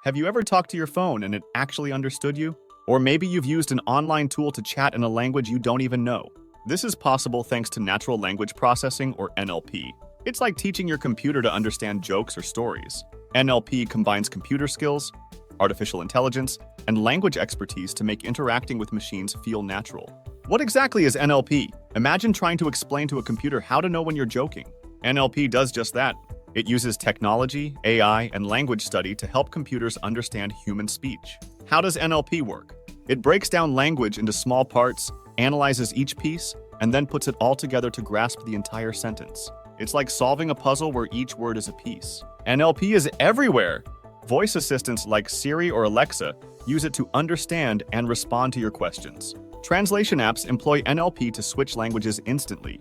Have you ever talked to your phone and it actually understood you? Or maybe you've used an online tool to chat in a language you don't even know. This is possible thanks to natural language processing, or NLP. It's like teaching your computer to understand jokes or stories. NLP combines computer skills, artificial intelligence, and language expertise to make interacting with machines feel natural. What exactly is NLP? Imagine trying to explain to a computer how to know when you're joking. NLP does just that. It uses technology, AI, and language study to help computers understand human speech. How does NLP work? It breaks down language into small parts, analyzes each piece, and then puts it all together to grasp the entire sentence. It's like solving a puzzle where each word is a piece. NLP is everywhere! Voice assistants like Siri or Alexa use it to understand and respond to your questions. Translation apps employ NLP to switch languages instantly,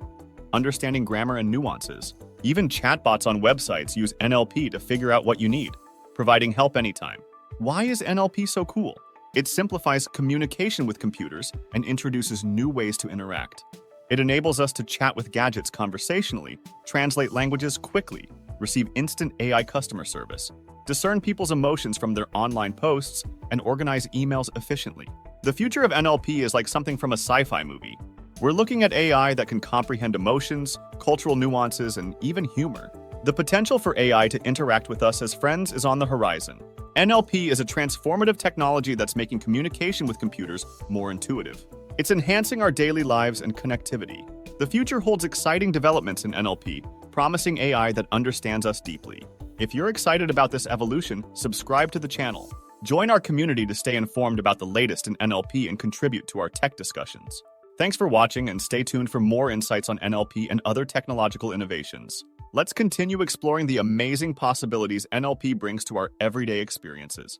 understanding grammar and nuances. Even chatbots on websites use NLP to figure out what you need, providing help anytime. Why is NLP so cool? It simplifies communication with computers and introduces new ways to interact. It enables us to chat with gadgets conversationally, translate languages quickly, receive instant AI customer service, discern people's emotions from their online posts, and organize emails efficiently. The future of NLP is like something from a sci-fi movie. We're looking at AI that can comprehend emotions, cultural nuances, and even humor. The potential for AI to interact with us as friends is on the horizon. NLP is a transformative technology that's making communication with computers more intuitive. It's enhancing our daily lives and connectivity. The future holds exciting developments in NLP, promising AI that understands us deeply. If you're excited about this evolution, subscribe to the channel. Join our community to stay informed about the latest in NLP and contribute to our tech discussions. Thanks for watching, and stay tuned for more insights on NLP and other technological innovations. Let's continue exploring the amazing possibilities NLP brings to our everyday experiences.